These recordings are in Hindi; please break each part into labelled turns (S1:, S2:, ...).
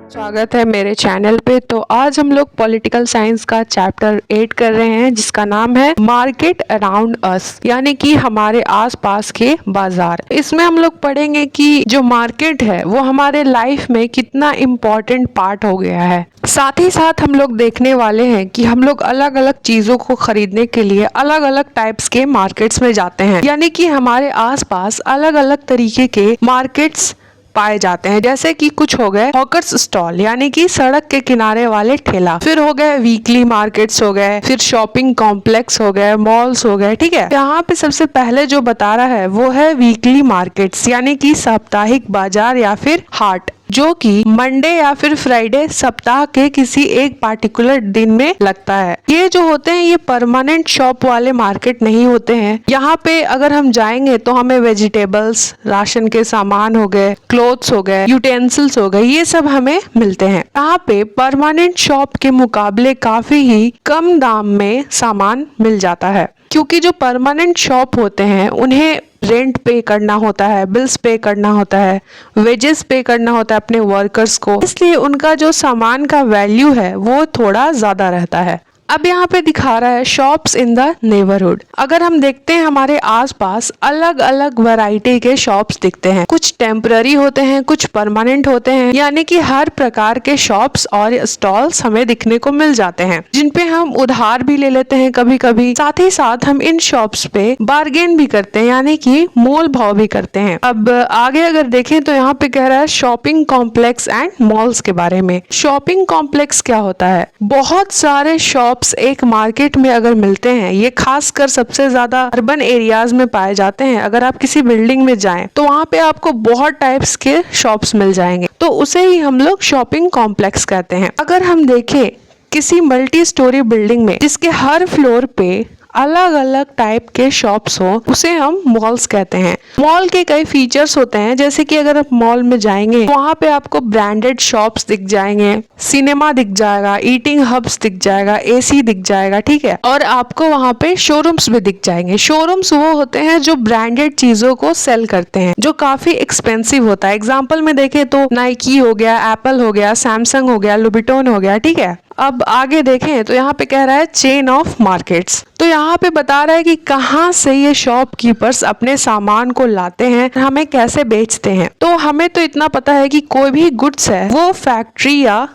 S1: स्वागत है मेरे चैनल पे। तो आज हम लोग पॉलिटिकल साइंस का चैप्टर 8 कर रहे हैं जिसका नाम है मार्केट अराउंड अस, यानी कि हमारे आसपास के बाजार। इसमें हम लोग पढ़ेंगे कि जो मार्केट है वो हमारे लाइफ में कितना इम्पोर्टेंट पार्ट हो गया है। साथ ही साथ हम लोग देखने वाले हैं कि हम लोग अलग अलग चीजों को खरीदने के लिए अलग अलग टाइप्स के मार्केट्स में जाते हैं, यानी कि हमारे आसपास अलग अलग तरीके के मार्केट्स पाए जाते हैं। जैसे कि कुछ हो गए हॉकर्स स्टॉल, यानी कि सड़क के किनारे वाले ठेला, फिर हो गए वीकली मार्केट्स हो गए, फिर शॉपिंग कॉम्प्लेक्स हो गए, मॉल्स हो गए। ठीक है, यहाँ पे सबसे पहले जो बता रहा है वो है वीकली मार्केट्स, यानी कि साप्ताहिक बाजार या फिर हाट, जो कि मंडे या फिर फ्राइडे सप्ताह के किसी एक पार्टिकुलर दिन में लगता है। ये जो होते हैं ये परमानेंट शॉप वाले मार्केट नहीं होते हैं। यहाँ पे अगर हम जाएंगे तो हमें वेजिटेबल्स, राशन के सामान हो गए, क्लोथ्स हो गए, यूटेंसिल्स हो गए, ये सब हमें मिलते हैं। यहाँ पे परमानेंट शॉप के मुकाबले काफी ही कम दाम में सामान मिल जाता है, क्योंकि जो परमानेंट शॉप होते हैं उन्हें रेंट पे करना होता है, बिल्स पे करना होता है, वेजेस पे करना होता है अपने वर्कर्स को, इसलिए उनका जो सामान का वैल्यू है वो थोड़ा ज्यादा रहता है। अब यहाँ पे दिखा रहा है शॉप्स इन द नेबरहुड। अगर हम देखते हैं हमारे आसपास अलग अलग वैरायटी के शॉप्स दिखते हैं, कुछ टेम्पररी होते हैं, कुछ परमानेंट होते हैं, यानी कि हर प्रकार के शॉप्स और स्टॉल्स हमें दिखने को मिल जाते हैं, जिनपे हम उधार भी ले लेते हैं कभी कभी। साथ ही साथ हम इन शॉप्स पे बार्गेन भी करते हैं, यानी कि मोल भाव भी करते हैं। अब आगे अगर देखें तो यहाँ पे कह रहा है शॉपिंग कॉम्प्लेक्स एंड मॉल्स के बारे में। शॉपिंग कॉम्प्लेक्स क्या होता है? बहुत सारे शॉप एक मार्केट में अगर मिलते हैं, ये खासकर सबसे ज्यादा अर्बन एरियाज में पाए जाते हैं। अगर आप किसी बिल्डिंग में जाएं तो वहाँ पे आपको बहुत टाइप्स के शॉप्स मिल जाएंगे, तो उसे ही हम लोग शॉपिंग कॉम्प्लेक्स कहते हैं। अगर हम देखें किसी मल्टी स्टोरी बिल्डिंग में जिसके हर फ्लोर पे अलग अलग टाइप के शॉप्स हो, उसे हम मॉल्स कहते हैं। मॉल के कई फीचर्स होते हैं, जैसे कि अगर आप मॉल में जाएंगे वहाँ पे आपको ब्रांडेड शॉप्स दिख जाएंगे, सिनेमा दिख जाएगा, ईटिंग हब्स दिख जाएगा, एसी दिख जाएगा। ठीक है, और आपको वहाँ पे शोरूम्स भी दिख जाएंगे। शोरूम्स वो होते हैं जो ब्रांडेड चीजों को सेल करते हैं, जो काफी एक्सपेंसिव होता है। एग्जाम्पल में देखें तो नाइकी हो गया, एप्पल हो गया, सैमसंग हो गया, लुबिटोन हो गया। ठीक है, अब आगे देखें तो यहाँ पे कह रहा है चेन ऑफ मार्केट्स। तो यहाँ पे बता रहा है कि कहाँ से ये शॉपकीपर्स अपने सामान को लाते हैं, हमें कैसे बेचते हैं। तो हमें तो इतना पता है कि कोई भी गुड्स है वो फैक्ट्री या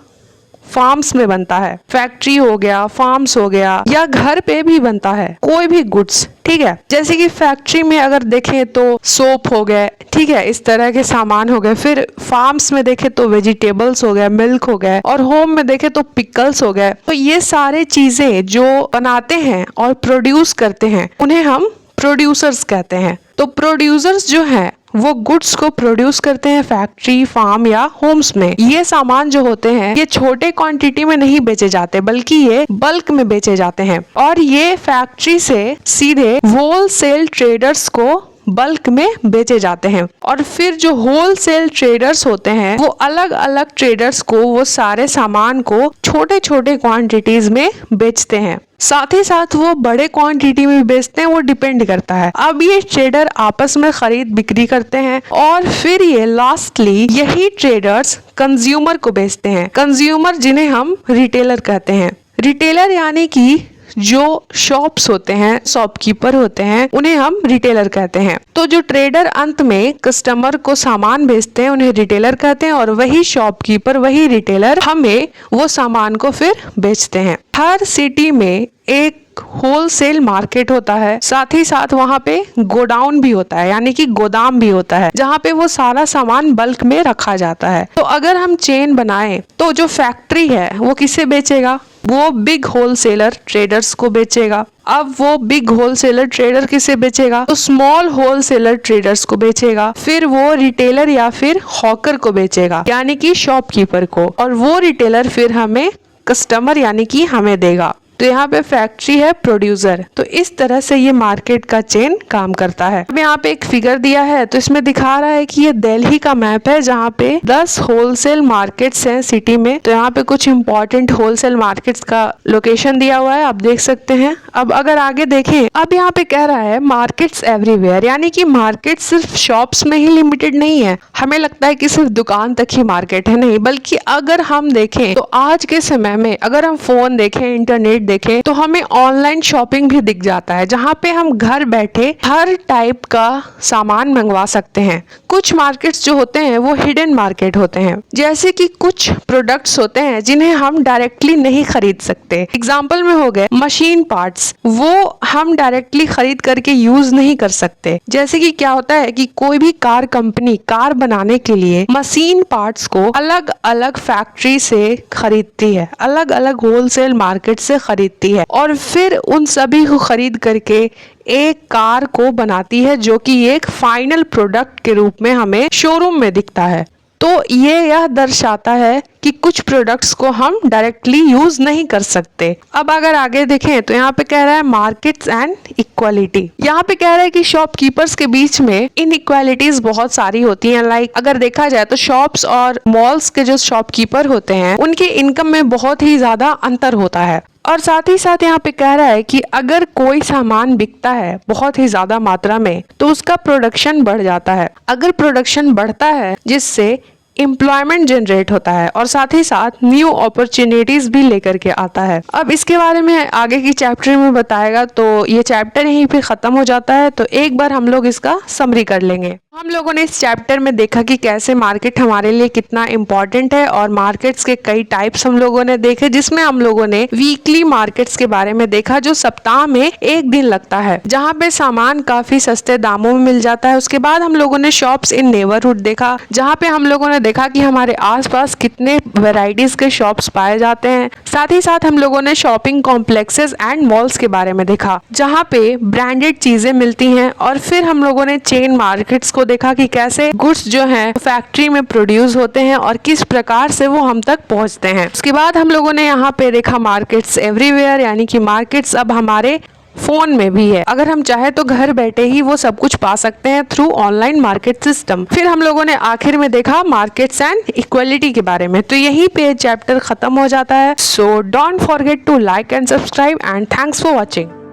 S1: फार्म्स में बनता है। फैक्ट्री हो गया, फार्म्स हो गया, या घर पे भी बनता है कोई भी गुड्स। ठीक है, जैसे कि फैक्ट्री में अगर देखें तो सोप हो गए, ठीक है, इस तरह के सामान हो गए। फिर फार्म्स में देखें तो वेजिटेबल्स हो गए, मिल्क हो गए, और होम में देखें तो पिकल्स हो गए। तो ये सारे चीजें जो बनाते हैं और प्रोड्यूस करते हैं उन्हें हम प्रोड्यूसर्स कहते हैं। तो प्रोड्यूसर्स जो हैं वो गुड्स को प्रोड्यूस करते हैं फैक्ट्री, फार्म या होम्स में। ये सामान जो होते हैं ये छोटे क्वांटिटी में नहीं बेचे जाते, बल्कि ये बल्क में बेचे जाते हैं, और ये फैक्ट्री से सीधे होलसेल ट्रेडर्स को बल्क में बेचे जाते हैं। और फिर जो होलसेल ट्रेडर्स होते हैं वो अलग अलग ट्रेडर्स को वो सारे सामान को छोटे छोटे क्वांटिटीज में बेचते हैं। साथ ही साथ वो बड़े क्वांटिटी में बेचते हैं, वो डिपेंड करता है। अब ये ट्रेडर आपस में खरीद बिक्री करते हैं, और फिर ये लास्टली यही ट्रेडर्स कंज्यूमर को बेचते हैं। कंज्यूमर जिन्हें हम रिटेलर कहते हैं। रिटेलर यानी कि जो शॉप्स होते हैं, शॉपकीपर होते हैं, उन्हें हम रिटेलर कहते हैं। तो जो ट्रेडर अंत में कस्टमर को सामान बेचते हैं उन्हें रिटेलर कहते हैं, और वही शॉपकीपर, वही रिटेलर हमें वो सामान को फिर बेचते हैं। हर सिटी में एक होलसेल मार्केट होता है, साथ ही साथ वहाँ पे गोडाउन भी होता है, यानी कि गोदाम भी होता है, जहाँ पे वो सारा सामान बल्क में रखा जाता है। तो अगर हम चेन बनाएं तो जो फैक्ट्री है वो किसे बेचेगा? वो बिग होलसेलर ट्रेडर्स को बेचेगा। अब वो बिग होलसेलर ट्रेडर किसे बेचेगा? तो स्मॉल होलसेलर ट्रेडर्स को बेचेगा। फिर वो रिटेलर या फिर हॉकर को बेचेगा, यानी कि शॉपकीपर को, और वो रिटेलर फिर हमें कस्टमर यानी कि हमें देगा। तो यहाँ पे फैक्ट्री है प्रोड्यूसर। तो इस तरह से ये मार्केट का चेन काम करता है। अब यहाँ पे एक फिगर दिया है तो इसमें दिखा रहा है कि ये दिल्ली का मैप है जहाँ पे 10 होलसेल मार्केट्स हैं सिटी में। तो यहाँ पे कुछ इंपॉर्टेंट होलसेल मार्केट्स का लोकेशन दिया हुआ है, आप देख सकते हैं। अब अगर आगे देखें, अब यहाँ पे कह रहा है मार्केट्स एवरीवेयर, यानी कि मार्केट सिर्फ शॉप्स में ही लिमिटेड नहीं है। हमें लगता है कि सिर्फ दुकान तक ही मार्केट है, नहीं, बल्कि अगर हम देखें तो आज के समय में अगर हम फोन देखें, इंटरनेट देखें, तो हमें ऑनलाइन शॉपिंग भी दिख जाता है जहाँ पे हम घर बैठे हर टाइप का सामान मंगवा सकते हैं। कुछ मार्केट्स जो होते हैं वो हिडन मार्केट होते हैं, जैसे कि कुछ प्रोडक्ट्स होते हैं जिन्हें हम डायरेक्टली नहीं खरीद सकते। एग्जाम्पल में हो गए मशीन पार्ट्स, वो हम डायरेक्टली खरीद करके यूज नहीं कर सकते। जैसे कि क्या होता है कि कोई भी कार कंपनी कार बनाने के लिए मशीन पार्ट्स को अलग अलग फैक्ट्री से खरीदती है, अलग अलग होलसेल मार्केट से खरीदती है और फिर उन सभी को खरीद करके एक कार को बनाती है जो कि एक फाइनल प्रोडक्ट के रूप में हमें शोरूम में दिखता है। तो यह दर्शाता है कि कुछ प्रोडक्ट्स को हम डायरेक्टली यूज नहीं कर सकते। अब अगर आगे देखें तो यहाँ पे कह रहा है मार्केट्स एंड इक्वालिटी। यहाँ पे कह रहा है कि शॉपकीपर्स के बीच में इनइक्वालिटीज बहुत सारी होती हैं। लाइक अगर देखा जाए तो शॉप्स और मॉल्स के जो शॉपकीपर होते हैं उनके इनकम में बहुत ही ज्यादा अंतर होता है। और साथ ही साथ यहाँ पे कह रहा है कि अगर कोई सामान बिकता है बहुत ही ज्यादा मात्रा में तो उसका प्रोडक्शन बढ़ जाता है। अगर प्रोडक्शन बढ़ता है जिससे एम्प्लॉयमेंट जनरेट होता है और साथ ही साथ न्यू अपॉर्चुनिटीज भी लेकर के आता है। अब इसके बारे में आगे की चैप्टर में बताएगा, तो ये चैप्टर यहीं पे खत्म हो जाता है। तो एक बार हम लोग इसका समरी कर लेंगे। हम लोगों ने इस चैप्टर में देखा कि कैसे मार्केट हमारे लिए कितना इम्पोर्टेंट है और मार्केट्स के कई टाइप्स हम लोगों ने देखे, जिसमें हम लोगों ने वीकली मार्केट्स के बारे में देखा जो सप्ताह में एक दिन लगता है, जहाँ पे सामान काफी सस्ते दामों में मिल जाता है। उसके बाद हम लोगों ने शॉप्स इन नेबरहुड देखा, जहाँ पे हम लोगों ने देखा कि हमारे आसपास कितने वैरायटीज के शॉप्स पाए जाते हैं। साथ ही साथ हम लोगों ने शॉपिंग कॉम्प्लेक्सेस एंड मॉल्स के बारे में देखा, जहाँ पे ब्रांडेड चीजें मिलती हैं। और फिर हम लोगों ने चेन मार्केट्स को देखा कि कैसे गुड्स जो हैं फैक्ट्री में प्रोड्यूस होते हैं और किस प्रकार से वो हम तक पहुंचते हैं। उसके बाद हम लोगों ने यहाँ पे देखा मार्केट्स एवरीवेयर, यानी कि मार्केट्स अब हमारे फोन में भी है। अगर हम चाहे तो घर बैठे ही वो सब कुछ पा सकते हैं थ्रू ऑनलाइन मार्केट सिस्टम। फिर हम लोगों ने आखिर में देखा मार्केट्स एंड इक्वालिटी के बारे में। तो यही पे चैप्टर खत्म हो जाता है। So don't forget to like and subscribe and thanks for watching.